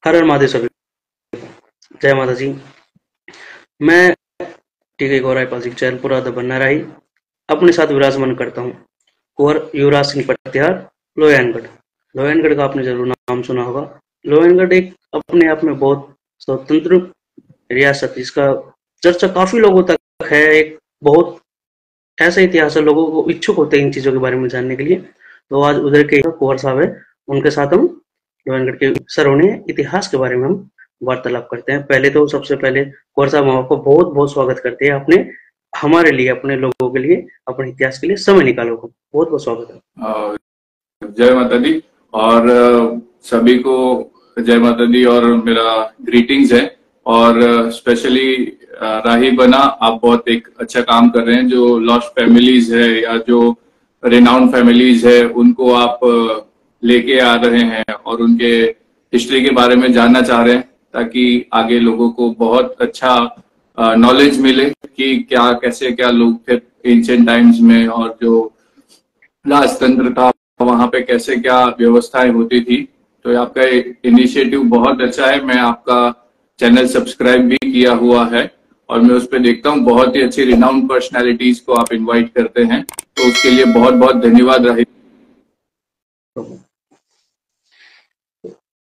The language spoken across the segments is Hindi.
हर हर महादेव सभी को। जय माता जी। मैं टीके गौराईपाल सिंह चैनपुरा दबन्नाराही अपने साथ विराजमान करता हूँ कुंवर युवराज सिंह पटियार लोहयानगढ़। लोहयानगढ़ का आपने जरूर नाम सुना होगा। लोहयानगढ़ एक अपने आप में बहुत स्वतंत्र रियासत, इसका चर्चा काफी लोगों तक है। एक बहुत ऐसा इतिहास है, लोगों को इच्छुक होते हैं इन चीजों के बारे में जानने के लिए। तो आज उधर के कुंवर साहब है, उनके साथ हम लोहयानगढ़ के सर्वणीय इतिहास के बारे में हम वार्तालाप करते हैं। पहले तो सबसे पहले कुंवर साहब, हम आपको बहुत बहुत स्वागत करते हैं। आपने हमारे लिए, अपने लोगों के लिए, अपने इतिहास के लिए समय निकालो। बहुत बहुत स्वागत है। जय माता दी और सभी को जय माता दी और मेरा ग्रीटिंग्स है। और स्पेशली राही बना, आप बहुत एक अच्छा काम कर रहे हैं। जो लॉस्ट फैमिलीज है या जो रिनाउंड फैमिलीज है उनको आप लेके आ रहे हैं और उनके हिस्ट्री के बारे में जानना चाह रहे हैं, ताकि आगे लोगों को बहुत अच्छा नॉलेज मिले कि क्या कैसे क्या लोग थे एंशिएंट टाइम्स में, और जो राजतंत्र था वहां पे कैसे क्या व्यवस्थाएं होती थी। तो आपका इनिशिएटिव बहुत अच्छा है। मैं आपका चैनल सब्सक्राइब भी किया हुआ है और मैं उस पर देखता हूँ बहुत ही अच्छी रिनाउंड पर्सनालिटीज को आप इनवाइट करते हैं, तो उसके लिए बहुत बहुत धन्यवाद रहे।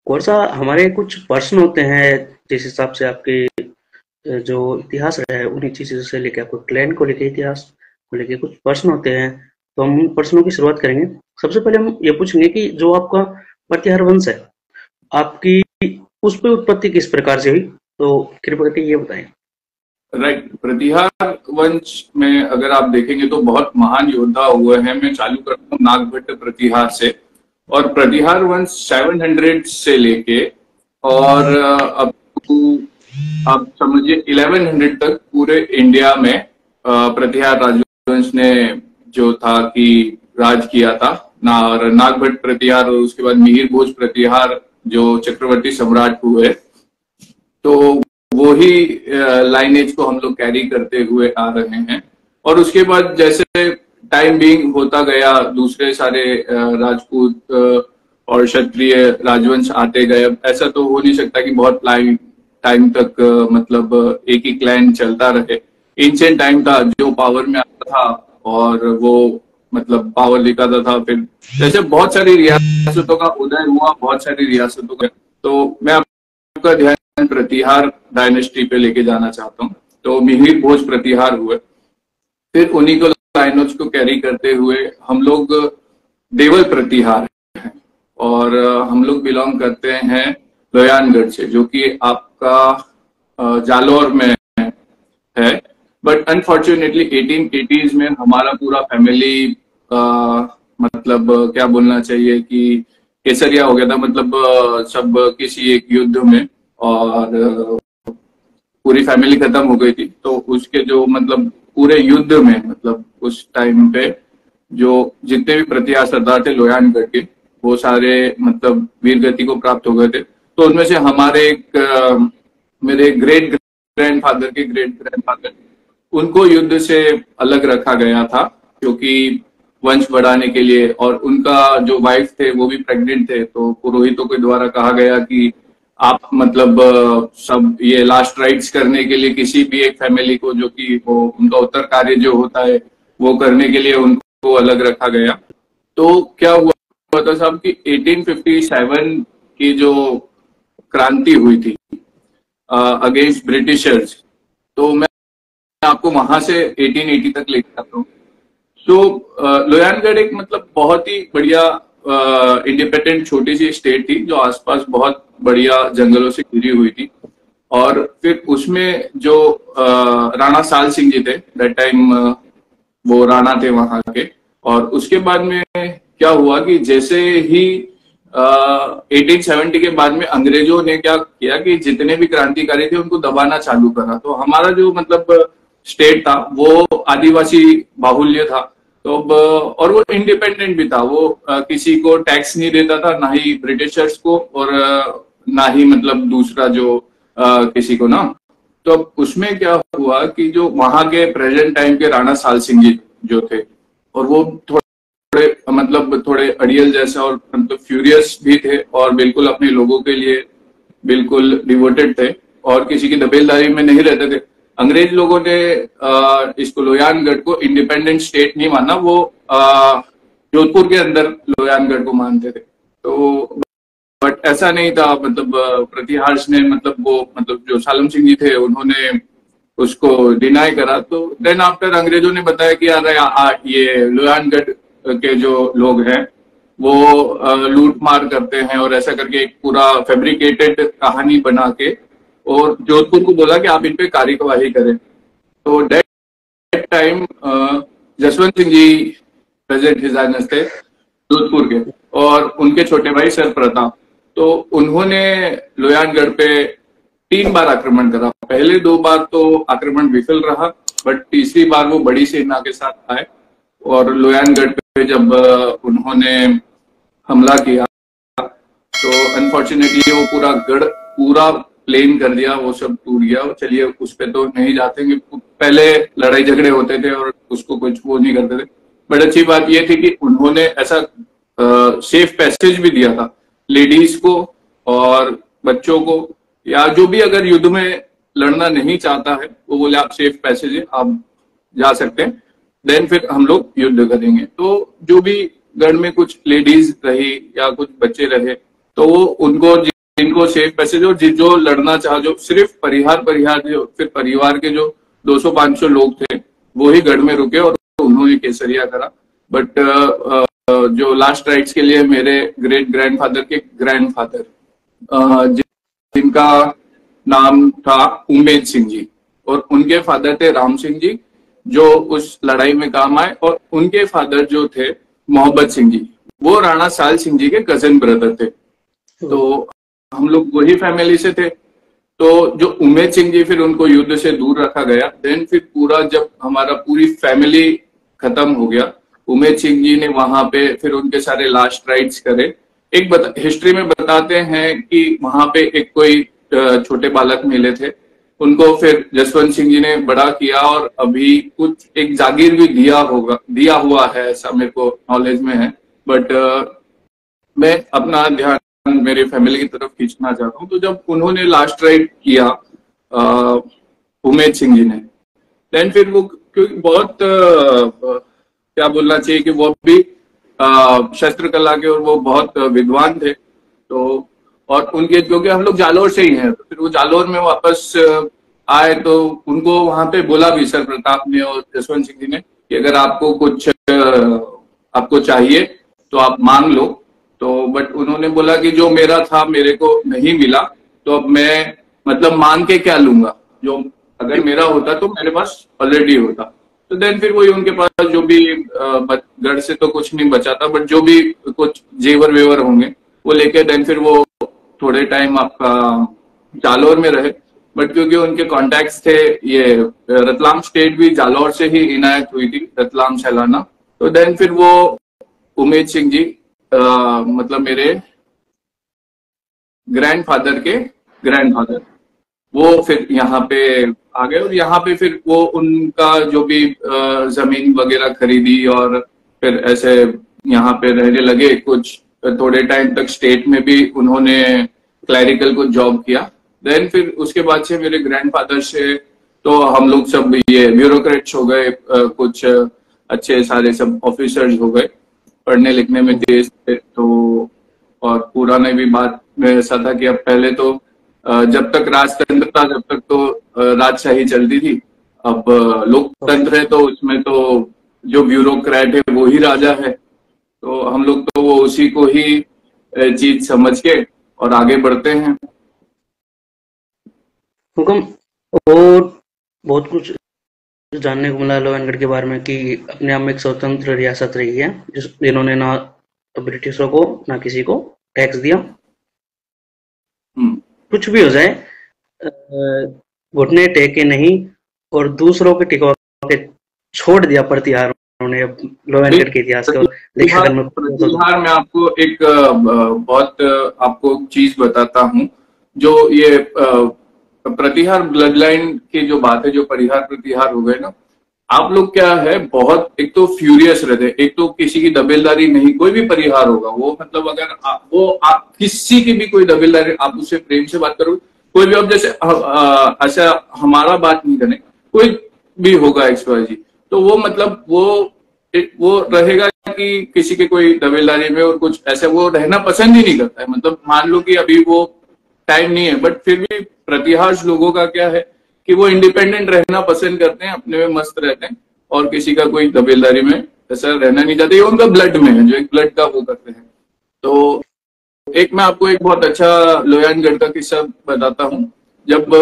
कोर्सा, हमारे कुछ प्रश्न होते हैं जिस हिसाब से आपके जो इतिहास रहा है उन्हीं चीजों से लेके आपको क्लैन को लेके, इतिहास को लेके कुछ प्रश्न होते हैं। तो हम उन प्रश्नों की शुरुआत करेंगे। सबसे पहले हम ये पूछेंगे कि जो आपका प्रतिहार वंश है, आपकी उस पर उत्पत्ति किस प्रकार से हुई, तो कृपया करके ये बताएं। राइट, प्रतिहार वंश में अगर आप देखेंगे तो बहुत महान योद्धा हुए हैं। मैं चालू करता हूँ नागभट्ट प्रतिहार से, और प्रतिहार वंश 700 से लेके और अब आप समझिए 1100 तक पूरे इंडिया में प्रतिहार राजवंश ने जो था कि राज किया था। नागभट्ट प्रतिहार और उसके बाद मिहिर भोज प्रतिहार जो चक्रवर्ती सम्राट हुए, तो वो ही लाइनेज को हम लोग कैरी करते हुए आ रहे हैं। और उसके बाद जैसे टाइम बीइंग होता गया, दूसरे सारे राजपूत और क्षत्रिय राजवंश आते गए। ऐसा तो हो नहीं सकता कि बहुत टाइम तक मतलब एक ही क्लैन चलता रहे। एंशिएंट टाइम था जो पावर में आता था और वो मतलब पावर दिखाता था। फिर जैसे बहुत सारी रियासतों का उदय हुआ, बहुत सारी रियासतों का, तो मैं आपका ध्यान प्रतिहार डायनेस्टी पे लेके जाना चाहता हूँ। तो मिहिर भोज प्रतिहार हुए, फिर उन्हीं को लाइनोज को कैरी करते हुए हम लोग देवल प्रतिहार हैं, और हम लोग बिलोंग करते हैं लोहयानगढ़ से, जो कि आपका जालौर में है। बट अनफॉर्चुनेटली 1880s में हमारा पूरा फैमिली मतलब क्या बोलना चाहिए कि केसरिया हो गया था। मतलब सब किसी एक युद्ध में, और पूरी फैमिली खत्म हो गई थी। तो उसके जो मतलब पूरे युद्ध में, मतलब उस टाइम पे जो जितने भी प्रतिहार सरदार थे लोहयानगढ़ के, वो सारे मतलब वीर गति को प्राप्त हो गए थे। तो उनमें से हमारे मेरे ग्रेट ग्रैंडफादर के ग्रेट ग्रैंडफादर, उनको युद्ध से अलग रखा गया था, क्योंकि वंश बढ़ाने के लिए। और उनका जो वाइफ थे वो भी प्रेग्नेंट थे, तो पुरोहितों के द्वारा कहा गया कि आप मतलब सब ये लास्ट राइट्स करने के लिए किसी भी एक फैमिली को, जो कि वो उनका उत्तर कार्य जो होता है वो करने के लिए उनको अलग रखा गया। तो क्या हुआ था साहब कि 1857 की जो क्रांति हुई थी अगेंस्ट ब्रिटिशर्स, तो मैं आपको वहां से 1880 तक लेकर आता हूँ। तो लोहयानगढ़ एक मतलब बहुत ही बढ़िया इंडिपेंडेंट छोटी सी स्टेट थी, जो आसपास बहुत बढ़िया जंगलों से घिरी हुई थी। और फिर उसमें जो राणा साल सिंह जी थे, दैट टाइम वो राणा थे वहां के। और उसके बाद में क्या हुआ कि जैसे ही 1870 के बाद में अंग्रेजों ने क्या किया कि जितने भी क्रांतिकारी थे उनको दबाना चालू करा। तो हमारा जो मतलब स्टेट था वो आदिवासी बाहुल्य था, तो और वो इंडिपेंडेंट भी था। वो किसी को टैक्स नहीं देता था, ना ही ब्रिटिशर्स को, और ना ही मतलब दूसरा जो किसी को ना। तो उसमें क्या हुआ कि जो वहां के प्रेजेंट टाइम के राणा साल सिंह जी जो थे, और वो थोड़े अड़ियल जैसे और मतलब फ्यूरियस भी थे, और बिल्कुल अपने लोगों के लिए बिल्कुल डिवोटेड थे और किसी की दबेलदारी में नहीं रहते थे। अंग्रेज लोगों ने इसको लोयानगढ़ को इंडिपेंडेंट स्टेट नहीं माना, वो जोधपुर के अंदर लोयानगढ़ को मानते थे। तो बट ऐसा नहीं था, मतलब प्रतिहार्ष ने मतलब जो सालम सिंह जी थे उन्होंने उसको डिनाई करा। तो देन आफ्टर अंग्रेजों ने बताया कि यार ये लोयानगढ़ के जो लोग हैं वो लूट मार करते हैं, और ऐसा करके एक पूरा फैब्रिकेटेड कहानी बना के और जोधपुर को बोला कि आप इन पे कार्यवाही करें। तो date time Jaswant Singh ji present his highness थे जोधपुर के, और उनके छोटे भाई सर प्रताप। तो उन्होंने लोयानगढ़ पे 3 बार आक्रमण करा। पहले 2 बार तो आक्रमण विफल रहा, बट तीसरी बार वो बड़ी सेना के साथ आए और लोयानगढ़ पे जब उन्होंने हमला किया तो अनफॉर्चुनेटली वो पूरा गढ़ पूरा प्लेन कर दिया, वो सब टूट गया। चलिए उस पे तो नहीं जाते, पहले लड़ाई झगड़े होते थे और उसको कुछ वो नहीं करते थे। बट अच्छी बात ये थी कि उन्होंने ऐसा सेफ पैसेज भी दिया था लेडीज को और बच्चों को, या जो भी अगर युद्ध में लड़ना नहीं चाहता है वो बोले आप सेफ पैसेज है, आप जा सकते हैं, देन फिर हम लोग युद्ध करेंगे। तो जो भी गढ़ में कुछ लेडीज रही या कुछ बच्चे रहे तो वो उनको जिनको सेफ पैसेज, और जो लड़ना चाह, जो सिर्फ परिहार जो फिर परिवार के जो 200-500 लोग थे वो ही गढ़ में रुके और उन्होंने केसरिया करा। बट जो लास्ट राइट्स के लिए मेरे ग्रेट ग्रैंडफादर के ग्रैंडफादर जिनका नाम था उमेद सिंह जी, और उनके फादर थे राम सिंह जी जो उस लड़ाई में काम आए, और उनके फादर जो थे मोहब्बत सिंह जी, वो राणा साल सिंह जी के कजिन ब्रदर थे। तो हम लोग वही फैमिली से थे। तो जो उमेद सिंह जी, फिर उनको युद्ध से दूर रखा गया। देन फिर पूरा जब हमारा पूरी फैमिली खत्म हो गया, उमेद सिंह जी ने वहां पे फिर उनके सारे लास्ट राइट्स करे। एक हिस्ट्री में बताते हैं कि वहां पे एक कोई छोटे बालक मिले थे, उनको फिर जसवंत सिंह जी ने बड़ा किया और अभी कुछ एक जागीर भी दिया हुआ है, ऐसा मेरे को नॉलेज में है। बट मैं अपना ध्यान मेरे फैमिली की तरफ खींचना चाहता हूँ। तो जब उन्होंने लास्ट राइट किया उमेद सिंह जी ने, देन फिर वो क्योंकि बहुत क्या बोलना चाहिए कि वो भी शस्त्र कला के और वो बहुत विद्वान थे। तो और उनके क्योंकि हम लोग जालोर से ही हैं, तो फिर वो जालोर में वापस आए तो उनको वहां पे बोला भी सर प्रताप ने और जसवंत सिंह जी ने कि अगर आपको कुछ आपको चाहिए तो आप मांग लो। तो बट उन्होंने बोला कि जो मेरा था मेरे को नहीं मिला, तो अब मैं मतलब मांग के क्या लूंगा, जो अगर मेरा होता तो मेरे पास ऑलरेडी होता। तो देन फिर वही उनके पास जो भी गढ़ से तो कुछ नहीं बचा था, बट जो भी कुछ जेवर वेवर होंगे वो लेके देन फिर वो थोड़े टाइम आपका जालोर में रहे। बट क्योंकि उनके कॉन्टैक्ट्स थे, ये रतलाम स्टेट भी जालोर से ही इनायत हुई थी, रतलाम सैलाना। तो देन फिर वो उमेद सिंह जी मतलब मेरे ग्रैंडफादर के ग्रैंडफादर, वो फिर यहाँ पे आ गए और यहाँ पे फिर वो उनका जो भी जमीन वगैरह खरीदी और फिर ऐसे यहाँ पे रहने लगे। कुछ थोड़े टाइम तक स्टेट में भी उन्होंने क्लैरिकल को जॉब किया। देन फिर उसके बाद से मेरे ग्रैंडफादर से तो हम लोग सब ये ब्यूरोक्रेट्स हो गए, कुछ अच्छे सारे सब ऑफिसर्स हो गए, पढ़ने लिखने में तेज थे। तो और पुराने भी बात में ऐसा था कि अब पहले तो जब तक राजतंत्र था जब तक तो राजशाही चलती थी, अब लोकतंत्र है तो उसमें तो जो ब्यूरोक्रेट है वो ही राजा है। तो हम लोग तो वो उसी को ही चीज समझ के और आगे बढ़ते हैं। हुक्म और बहुत कुछ जानने को मिला लोहनगढ़ के बारे में कि अपने आप में एक स्वतंत्र रियासत रही है जिन्होंने ना ब्रिटिशों को ना किसी को टैक्स दिया। कुछ भी हो जाए घुटने टेके नहीं और दूसरों के टिकवा के छोड़ दिया प्रतिहारों ने लोहनगढ़ के इतिहास को। प्रतिहार में आपको एक बहुत आपको चीज बताता हूँ, जो ये प्रतिहार ब्लड लाइन की जो बात है, जो परिहार प्रतिहार हो गए ना, आप लोग क्या है, बहुत एक तो फ्यूरियस रहते हैं, एक तो किसी की दबेलदारी नहीं, कोई भी परिहार होगा वो मतलब अगर आप किसी की भी कोई दबेलदारी, आप उससे प्रेम से बात करो, कोई भी, अब जैसे ऐसा हमारा बात नहीं करने, कोई भी होगा XYZ, तो वो मतलब वो रहेगा कि किसी के कोई दबेलदारी में और कुछ ऐसे वो रहना पसंद ही नहीं करता है। मतलब मान लो कि अभी वो टाइम नहीं है, बट फिर भी प्रतिहार लोगों का क्या है कि वो इंडिपेंडेंट रहना पसंद करते हैं, अपने में मस्त रहते हैं और किसी का कोई दबेलदारी में ऐसा रहना नहीं चाहते। ये उनका ब्लड में है, जो एक ब्लड का वो करते हैं। तो एक मैं आपको एक बहुत अच्छा लोयानगढ़ का किस्सा बताता हूँ। जब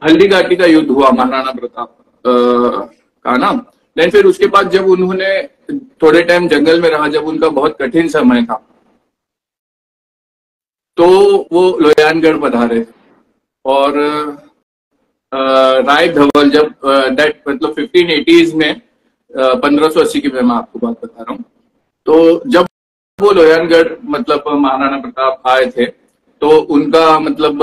हल्दी घाटी का युद्ध हुआ महाराणा प्रताप का ना, लेकिन फिर उसके बाद जब उन्होंने थोड़े टाइम जंगल में रहा, जब उनका बहुत कठिन समय था, तो वो लोयानगढ़ पधारे और राय धवल जब डेट मतलब 1580s में 1580 की मैं आपको बात बता रहा हूँ, तो जब वो लोयानगढ़ मतलब महाराणा प्रताप आए थे, तो उनका मतलब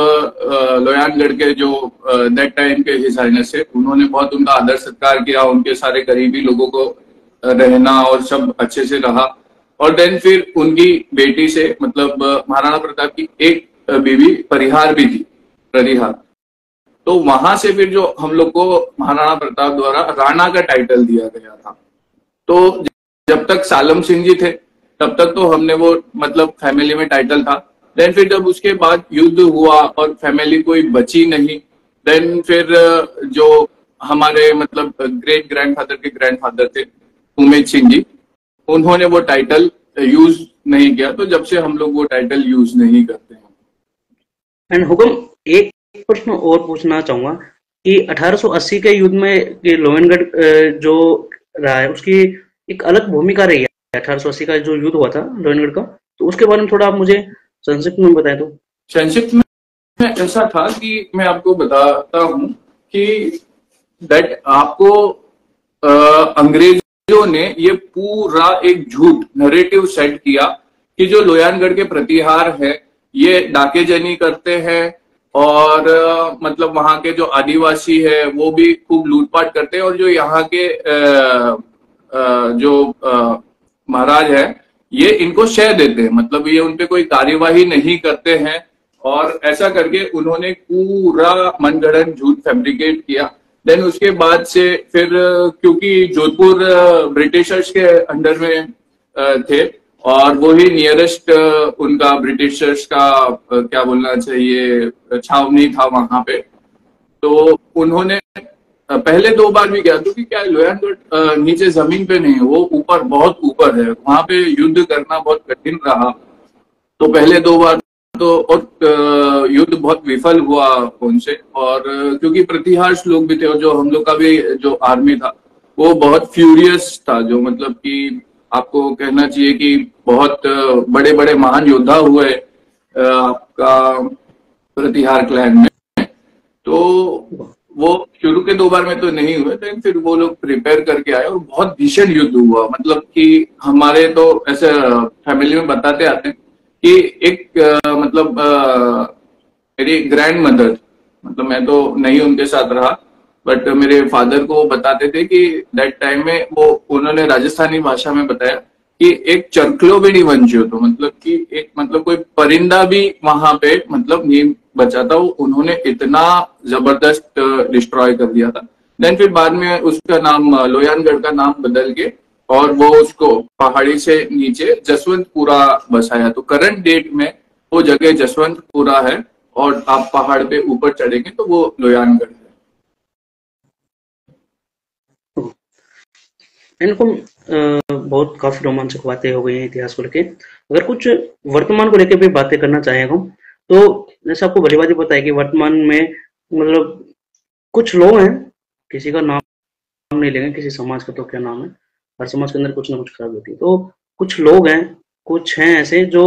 लोयानगढ़ के जो दैट टाइम के हिज हाइनेस थे, उन्होंने बहुत उनका आदर सत्कार किया, उनके सारे करीबी लोगों को रहना और सब अच्छे से रहा। और देन फिर उनकी बेटी से मतलब महाराणा प्रताप की एक बीवी परिहार भी थी, परिहार। तो वहां से फिर जो हम लोग को महाराणा प्रताप द्वारा राणा का टाइटल दिया गया था। तो जब तक सालम सिंह जी थे तब तक तो हमने वो मतलब फैमिली में टाइटल था। देन फिर जब उसके बाद युद्ध हुआ और फैमिली कोई बची नहीं, देन फिर जो हमारे मतलब ग्रेट ग्रैंडफादर के ग्रैंडफादर थे उमेद सिंह जी, उन्होंने वो टाइटल यूज नहीं किया, तो जब से हम लोग वो टाइटल यूज नहीं करते हैं। एंड हुक्म, एक प्रश्न और पूछना चाहूंगा कि 1880 के युद्ध में ये लोहनगढ़ जो रहा है उसकी एक अलग भूमिका रही है। 1880 का जो युद्ध हुआ था लोहनगढ़ का, तो उसके बारे में थोड़ा आप मुझे संक्षिप्त में बताएं तो। संक्षिप्त में ऐसा था कि मैं आपको बताता हूं कि दैट आपको अंग्रेजों ने ये पूरा एक झूठ नरेटिव सेट किया कि जो लोयानगढ़ के प्रतिहार है ये डाकेजनी करते हैं और मतलब वहां के जो आदिवासी है वो भी खूब लूटपाट करते हैं, और जो यहाँ के जो महाराज है ये इनको शय देते हैं, मतलब ये उनपे कोई कार्यवाही नहीं करते हैं। और ऐसा करके उन्होंने पूरा मनगढ़ंत झूठ फैब्रिकेट किया। देन उसके बाद से फिर क्योंकि जोधपुर ब्रिटिशर्स के अंडर में थे और वो ही नियरेस्ट उनका ब्रिटिशर्स का क्या बोलना चाहिए छावनी था वहां पे, तो उन्होंने पहले 2 बार भी किया, क्योंकि क्या लोयानगढ़ नीचे जमीन पे नहीं है, वो ऊपर बहुत ऊपर है, वहां पे युद्ध करना बहुत कठिन रहा। तो पहले 2 बार तो और युद्ध बहुत विफल हुआ उनसे, और क्योंकि प्रतिहार लोग भी थे और जो हम लोग का भी जो आर्मी था वो बहुत फ्यूरियस था, जो मतलब कि आपको कहना चाहिए कि बहुत बड़े बड़े महान योद्धा हुए आपका प्रतिहार क्लैन में। तो वो शुरू के 2 बार में तो नहीं हुए, लेकिन फिर वो लोग प्रिपेयर करके आए और बहुत भीषण युद्ध हुआ। मतलब कि हमारे तो ऐसे फैमिली में बताते आते हैं कि एक मतलब मेरी ग्रैंड मदर, मतलब मैं तो नहीं उनके साथ रहा, बट मेरे फादर को बताते थे कि दैट टाइम में वो उन्होंने राजस्थानी भाषा में बताया कि एक चरखलो भी नहीं बंचियो, तो मतलब कि एक मतलब कोई परिंदा भी वहां पे मतलब नहीं बचा था, वो उन्होंने इतना जबरदस्त डिस्ट्रॉय कर दिया था। देन फिर बाद में उसका नाम लोयानगढ़ का नाम बदल के और वो उसको पहाड़ी से नीचे जसवंतपुरा बसाया। तो करंट डेट में वो जगह जसवंतपुरा है और आप पहाड़ पे ऊपर चढ़ेंगे तो वो लोयानगढ़ है। इनको बहुत काफी रोमांचक बातें हो गई हैं इतिहास को लेके। अगर कुछ वर्तमान को लेके भी बातें करना चाहें हम, तो जैसे आपको भली बात पता है कि वर्तमान में मतलब कुछ लोग हैं, किसी का नाम नहीं लेंगे, किसी समाज का तो क्या नाम है, हर समाज के अंदर कुछ ना कुछ खराबी होती है। तो कुछ लोग हैं, कुछ हैं ऐसे जो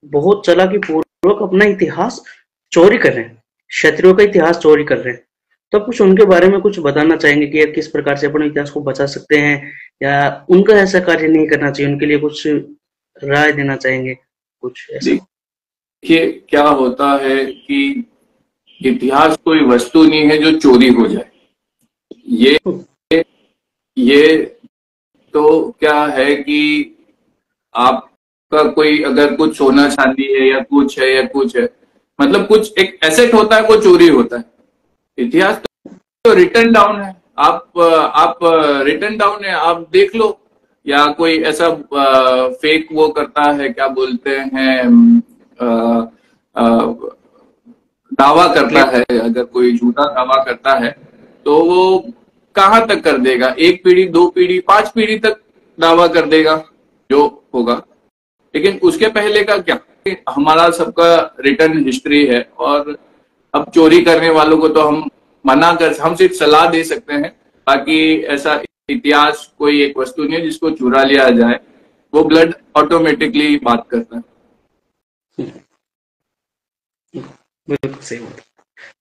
बहुत चालाकी पूर्वक अपना इतिहास चोरी कर रहे हैं, क्षत्रियों का इतिहास चोरी कर रहे हैं। तो आप कुछ उनके बारे में कुछ बताना चाहेंगे कि किस प्रकार से अपने इतिहास को बचा सकते हैं, या उनका ऐसा कार्य नहीं करना चाहिए, उनके लिए कुछ राय देना चाहेंगे कुछ ऐसा? देखिए क्या होता है कि इतिहास कोई वस्तु नहीं है जो चोरी हो जाए। ये ये तो क्या है कि आपका कोई अगर कुछ सोना चांदी है या कुछ है या कुछ है, मतलब कुछ एक एसेट होता है, वो चोरी होता है। इतिहास तो रिटर्न डाउन है। आप रिटर्न डाउन है, आप देख लो। या कोई ऐसा फेक वो करता है, क्या बोलते हैं, अ, अ, दावा करता क्लिप। है, अगर कोई झूठा दावा करता है तो वो कहाँ तक कर देगा, एक पीढ़ी, दो पीढ़ी, पांच पीढ़ी तक दावा कर देगा जो होगा। लेकिन उसके पहले का क्या, हमारा सबका रिटर्न हिस्ट्री है। और अब चोरी करने वालों को तो हम सिर्फ सलाह दे सकते हैं। बाकी ऐसा इतिहास कोई एक वस्तु नहीं है जिसको चुरा लिया जाए। वो ब्लड ऑटोमेटिकली बात करता है। बिल्कुल सही बात।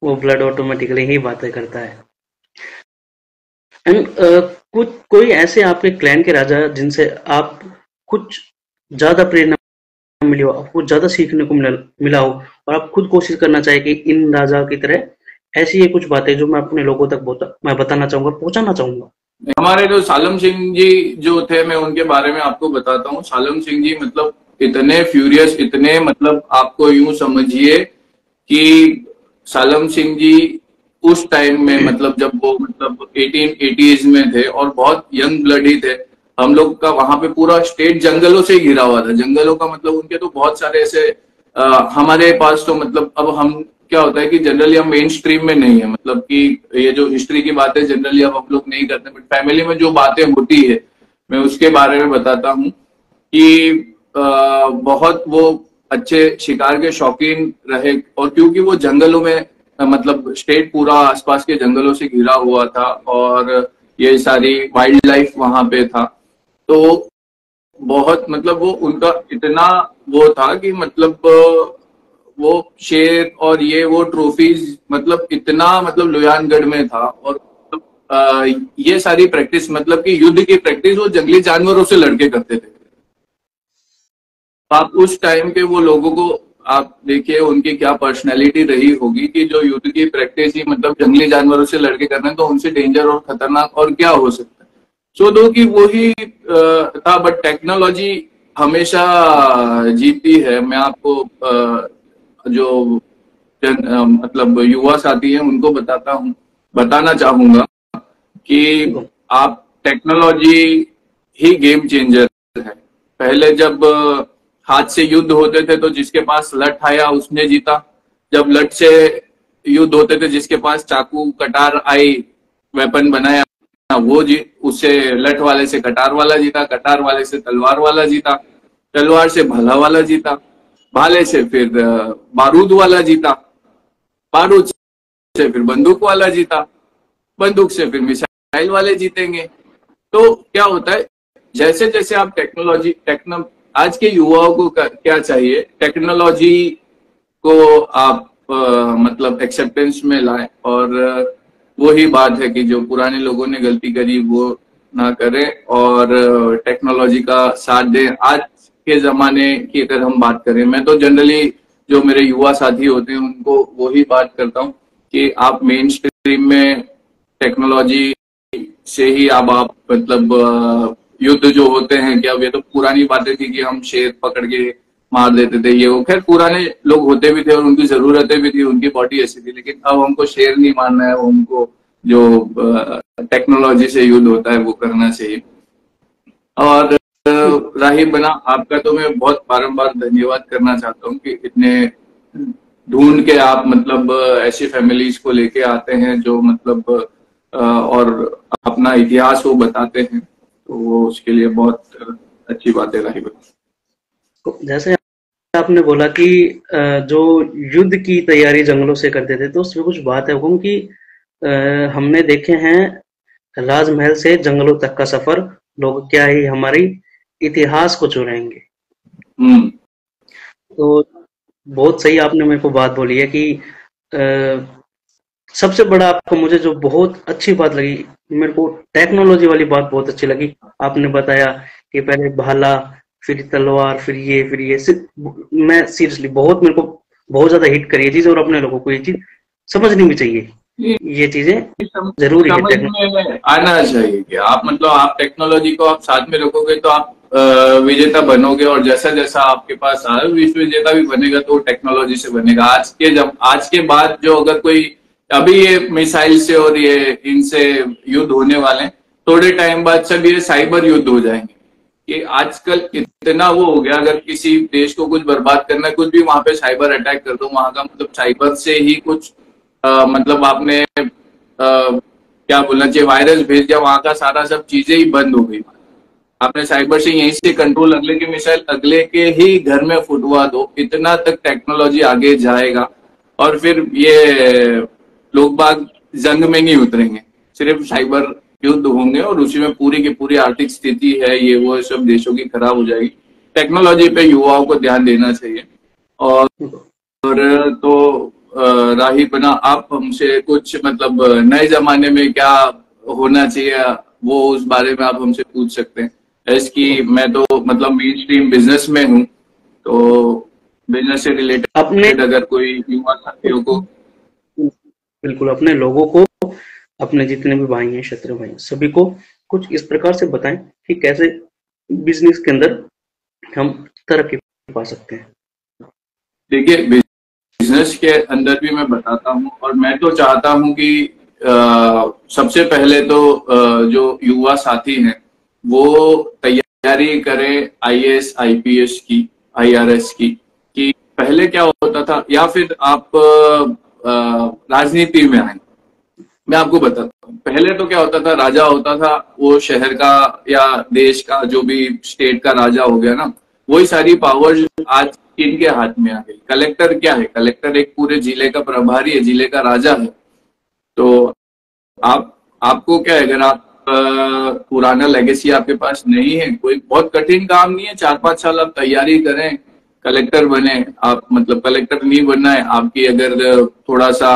वो ब्लड ऑटोमेटिकली ही बातें करता है। एंड कुछ कोई ऐसे आपके क्लैन के राजा जिनसे आप कुछ ज्यादा प्रेरणा मिली हो, आपको ज्यादा सीखने को मिला हो, और आप खुद कोशिश करना चाहे कि इन राजा की तरह ऐसी ये कुछ बातें जो मैं अपने लोगों तक मैं बताना चाहूंगा, पहुंचाना चाहूंगा। हमारे जो सालम सिंह जी जो थे, मैं उनके बारे में आपको बताता हूँ। सालम सिंह जी मतलब इतने फ्यूरियस, इतने मतलब आपको यूं समझिए कि सालम सिंह जी उस टाइम में मतलब जब वो मतलब 1880s में थे और बहुत यंग ब्लड ही थे। हम लोग का वहां पे पूरा स्टेट जंगलों से घिरा हुआ था। जंगलों का मतलब उनके तो बहुत सारे ऐसे हमारे पास तो मतलब अब हम क्या होता है कि जनरली हम मेन स्ट्रीम में नहीं है, मतलब कि ये जो हिस्ट्री की बातें जनरली अब हम लोग नहीं करते, बट फैमिली में जो बातें होती है मैं उसके बारे में बताता हूँ कि बहुत वो अच्छे शिकार के शौकीन रहे। और क्योंकि वो जंगलों में मतलब स्टेट पूरा आसपास के जंगलों से घिरा हुआ था और ये सारी वाइल्ड लाइफ वहां पे था, तो बहुत मतलब वो उनका इतना वो था कि मतलब वो शेर और ये वो ट्रॉफीज मतलब इतना मतलब लोयानगढ़ में था। और ये सारी प्रैक्टिस मतलब कि युद्ध की प्रैक्टिस वो जंगली जानवरों से लड़के करते थे। आप उस टाइम के वो लोगों को आप देखिए उनकी क्या पर्सनैलिटी रही होगी कि जो युद्ध की प्रैक्टिस ही मतलब जंगली जानवरों से लड़के करना है, तो उनसे डेंजर और खतरनाक और क्या हो सकता है। सो दो कि वही था। बट टेक्नोलॉजी हमेशा जीतती है। मैं आपको जो मतलब युवा साथी हैं उनको बताना चाहूंगा कि आप टेक्नोलॉजी ही गेम चेंजर है। पहले जब हाथ से युद्ध होते थे तो जिसके पास लठ आया उसने जीता। जब लठ से युद्ध होते थे जिसके पास चाकू कटार आई, वेपन बनाया, वो जीत, उससे लठ वाले से कटार वाला जीता, कटार वाले से तलवार वाला जीता, तलवार से भाला वाला जीता, भाले से फिर बारूद वाला जीता, बारूद से फिर बंदूक वाला जीता, बंदूक से फिर मिसाइल वाले जीतेंगे। तो क्या होता है, जैसे जैसे आप आज के युवाओं को क्या चाहिए, टेक्नोलॉजी को आप मतलब एक्सेप्टेंस में लाएं। और वही बात है कि जो पुराने लोगों ने गलती करी वो ना करें और टेक्नोलॉजी का साथ दें। आज के जमाने की अगर हम बात करें, मैं तो जनरली जो मेरे युवा साथी होते हैं उनको वही बात करता हूँ कि आप मेन स्ट्रीम में टेक्नोलॉजी से ही अब आप मतलब युद्ध जो होते हैं, क्या ये तो पुरानी बातें थी कि हम शेर पकड़ के मार देते थे, ये वो खैर पुराने लोग होते भी थे और उनकी जरूरतें भी थी, उनकी बॉडी ऐसी थी। लेकिन अब हमको शेर नहीं मारना है, हमको जो टेक्नोलॉजी से युद्ध होता है वो करना चाहिए। और राहिब बना आपका तो मैं बहुत बारंबार धन्यवाद करना चाहता हूँ कि इतने ढूंढ के आप मतलब ऐसी फैमिलीज को लेके आते हैं जो मतलब और अपना इतिहास वो बताते हैं, तो वो उसके लिए बहुत अच्छी बात है राहिब। जैसे आपने बोला कि जो युद्ध की तैयारी जंगलों से करते थे, तो उसमें कुछ बात है क्योंकि हमने देखे हैं राजमहल से जंगलों तक का सफर, लोग क्या ही हमारी इतिहास को चुराएंगे। तो बहुत सही आपने मेरे को बात बोली है कि सबसे बड़ा आपको मुझे जो बहुत अच्छी बात लगी, मेरे को टेक्नोलॉजी वाली बात बहुत अच्छी लगी। आपने बताया कि पहले भाला, फिर तलवार, फिर ये मैं सीरियसली बहुत मेरे को बहुत ज्यादा हिट करी ये चीज, और अपने लोगों को ये चीज समझनी भी चाहिए ये चीजें जरूरी है समझ में आना चाहिए कि आप मतलब आप टेक्नोलॉजी को आप साथ में रखोगे तो आप विजेता बनोगे, और जैसा जैसा आपके पास विश्व विजेता भी बनेगा तो टेक्नोलॉजी से बनेगा। आज के बाद जो अगर कोई अभी ये मिसाइल से और ये इनसे युद्ध होने वाले हैं, थोड़े टाइम बाद सब ये साइबर युद्ध हो जाएंगे। कि आजकल इतना वो हो गया, अगर किसी देश को कुछ बर्बाद करना है, कुछ भी वहां पे साइबर अटैक कर दो, वहां का मतलब साइबर से ही कुछ मतलब आपने क्या बोलना चाहिए, वायरस भेज दिया, वहां का सारा सब चीजें ही बंद हो गई। आपने साइबर से यहीं से कंट्रोल, अगले की मिसाइल अगले के ही घर में फुटवा दो, इतना तक टेक्नोलॉजी आगे जाएगा। और फिर ये लोग बाग जंग में नहीं उतरेंगे, सिर्फ साइबर युद्ध होंगे और उसी में पूरी की पूरी आर्थिक स्थिति है ये वो सब देशों की खराब हो जाएगी। टेक्नोलॉजी पे युवाओं को ध्यान देना चाहिए। और तो राही बना, आप हमसे कुछ मतलब नए जमाने में क्या होना चाहिए वो उस बारे में आप हमसे पूछ सकते हैं। इसकी मैं तो मतलब मेन स्ट्रीम बिजनेस में हूँ, तो बिजनेस से रिलेटेड अगर कोई युवा साथियों को, बिल्कुल अपने लोगों को, अपने जितने भी भाई हैं, क्षत्रिय भाई, सभी को कुछ इस प्रकार से बताएं कि कैसे बिजनेस के अंदर हम तरक्की पा सकते हैं। देखिए, बिजनेस के अंदर भी मैं बताता हूँ, और मैं तो चाहता हूँ कि सबसे पहले तो जो युवा साथी हैं वो तैयारी करें आईएएस आईपीएस की, आईआरएस की। कि पहले क्या होता था, या फिर आप राजनीति में आए। मैं आपको बताता हूँ, पहले तो क्या होता था, राजा होता था, वो शहर का या देश का जो भी स्टेट का राजा हो गया ना, वही सारी पावर्स आज इनके हाथ में आ गई। कलेक्टर क्या है, कलेक्टर एक पूरे जिले का प्रभारी है, जिले का राजा है। तो आपको क्या है, अगर आप पुराना लेगेसी आपके पास नहीं है, कोई बहुत कठिन काम नहीं है, 4-5 साल आप तैयारी करें, कलेक्टर बने आप। मतलब कलेक्टर नहीं बनना है, आपकी अगर थोड़ा सा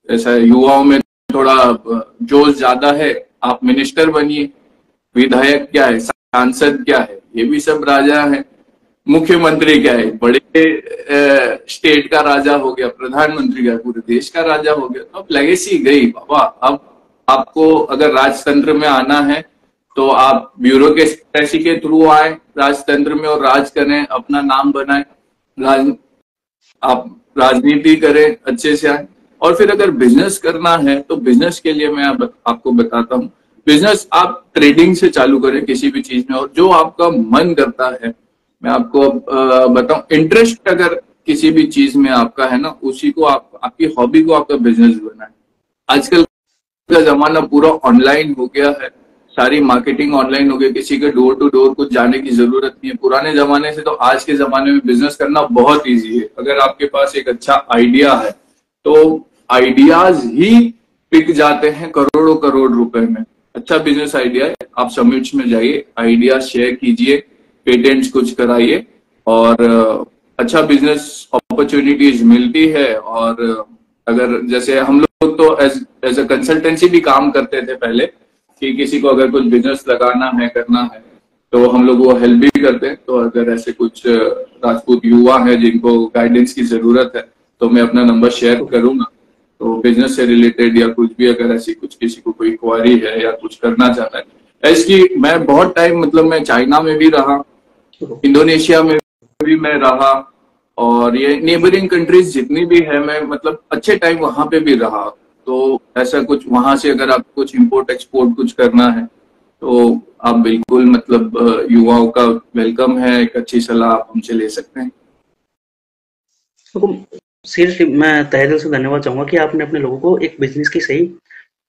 ऐसा युवाओं में थोड़ा जोश ज्यादा है, आप मिनिस्टर बनिए। विधायक क्या है, सांसद क्या है, ये भी सब राजा है। मुख्यमंत्री क्या है, बड़े स्टेट का राजा हो गया, प्रधानमंत्री क्या है, पूरे देश का राजा हो गया। तो अब लेगेसी गई बाबा। अब आपको अगर राजतंत्र में आना है तो आप ब्यूरोक्रेसी के थ्रू आए राजतंत्र में और राज करें, अपना नाम बनाए, आप राजनीति करें, अच्छे से आए। और फिर अगर बिजनेस करना है तो बिजनेस के लिए मैं आपको बताता हूँ, बिजनेस आप ट्रेडिंग से चालू करें किसी भी चीज में, और जो आपका मन करता है, मैं आपको बताऊं, इंटरेस्ट अगर किसी भी चीज में आपका है ना, उसी को आप, आपकी हॉबी को आपका बिजनेस बनाए। आजकल का जमाना पूरा ऑनलाइन हो गया है, सारी मार्केटिंग ऑनलाइन हो गई, किसी के डोर टू डोर कुछ जाने की जरूरत नहीं है। पुराने जमाने से तो आज के जमाने में बिजनेस करना बहुत इजी है। अगर आपके पास एक अच्छा आइडिया है तो आइडियाज ही पिक जाते हैं करोड़ों करोड़ रुपए में। अच्छा बिजनेस आइडिया है, आप समिट्स में जाइए, आइडिया शेयर कीजिए, पेटेंट्स कुछ कराइए, और अच्छा बिजनेस अपॉर्चुनिटीज मिलती है। और अगर जैसे हम लोग तो एज अ कंसल्टेंसी भी काम करते थे पहले, कि किसी को अगर कुछ बिजनेस लगाना है, करना है, तो हम लोग वो हेल्प भी करते हैं। तो अगर ऐसे कुछ राजपूत युवा हैं जिनको गाइडेंस की जरूरत है तो मैं अपना नंबर शेयर करूंगा। तो बिजनेस से रिलेटेड या कुछ भी अगर ऐसी कुछ किसी को कोई क्वारी है या कुछ करना चाहता है, इसकी मैं बहुत टाइम मतलब मैं चाइना में भी रहा, इंडोनेशिया में भी मैं रहा, और ये नेबरिंग कंट्रीज जितनी भी है, मैं मतलब अच्छे टाइम वहां पे भी रहा। तो ऐसा कुछ वहां से अगर आप कुछ इंपोर्ट एक्सपोर्ट कुछ करना है तो आप बिल्कुल मतलब युवाओं का वेलकम है, एक अच्छी सलाह आप हमसे ले सकते हैं। तो सीरियसली मैं तहे दिल से धन्यवाद चाहूंगा कि आपने अपने लोगों को एक बिजनेस की सही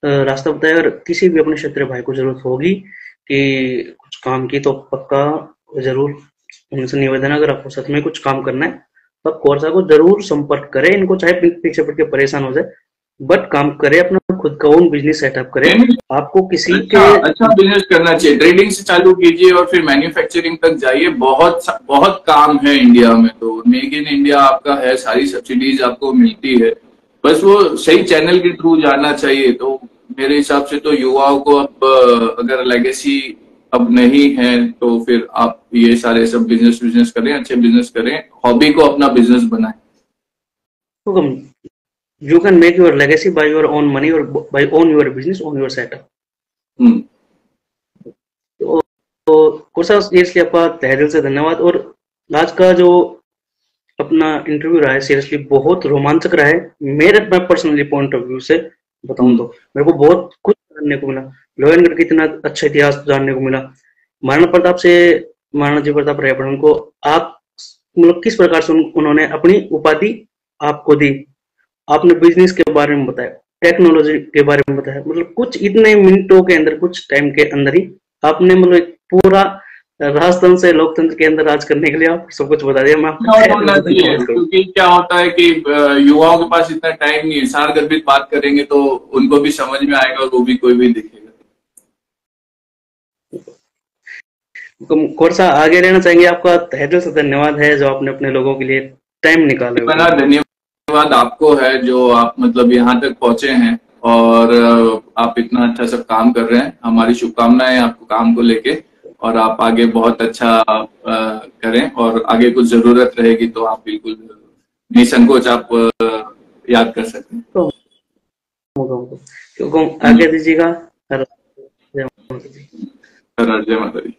रास्ता बताया। और किसी भी अपने क्षेत्रीय भाई को जरूरत होगी कि कुछ काम की, तो पक्का जरूर उनसे निवेदन, अगर आपको सच में कुछ काम करना है तो आप कोर्सा को जरूर संपर्क करें। इनको चाहे पीछे पड़ के परेशान हो जाए, बट काम करें, अपना खुद का ओन बिजनेस सेटअप करें। आपको किसी अच्छा बिजनेस करना चाहिए, ट्रेडिंग से चालू कीजिए और फिर मैन्युफैक्चरिंग तक जाइए। बहुत बहुत काम है इंडिया में, तो मेक इन इंडिया आपका है, सारी सब्सिडीज आपको मिलती है, बस वो सही चैनल के थ्रू जाना चाहिए। तो मेरे हिसाब से तो युवाओं को अब अगर लेगेसी अब नहीं है तो फिर आप ये सारे सब बिजनेस करें, अच्छे बिजनेस करें, हॉबी को अपना बिजनेस बनाएं। You can make your legacy by your own money or by own your business, own your setup. तो कोर्सा सीरियसली आपका तहे दिल से धन्यवाद। और आज का जो अपना इंटरव्यू रहा है सीरियसली बहुत रोमांचक रहा है। मेरे पर्सनली पॉइंट ऑफ व्यू से बताऊं तो मेरे को बहुत कुछ जानने को मिला। लोहनगढ़ का इतना अच्छा इतिहास जानने को मिला। महाराणा जी प्रताप राय को आप मतलब किस प्रकार से उन्होंने अपनी उपाधि आपको दी, आपने बिजनेस के बारे में बताया, टेक्नोलॉजी के बारे में बताया, मतलब कुछ इतने मिनटों के अंदर, कुछ टाइम के अंदर ही आपने मतलब पूरा राजतंत्र से लोकतंत्र के अंदर राज करने के लिए आप सब कुछ बता दिया। मैं क्योंकि क्या होता है कि युवाओं के पास इतना टाइम नहीं है, सारगर्भित बात करेंगे तो उनको भी समझ में आएगा और वो भी कोई भी देखेगा। कोर्सा आगे रहना चाहेंगे। आपका तहे दिल से धन्यवाद है जो आपने अपने लोगों के लिए टाइम निकाले। धन्यवाद आपको है जो आप मतलब यहाँ तक पहुंचे हैं और आप इतना अच्छा सब काम कर रहे हैं। हमारी शुभकामनाएं आपको काम को लेके, और आप आगे बहुत अच्छा करें, और आगे कुछ जरूरत रहेगी तो आप बिल्कुल निसंकोच आप याद कर सकते हैं। तो आगे दीजिएगा। जय माता दी।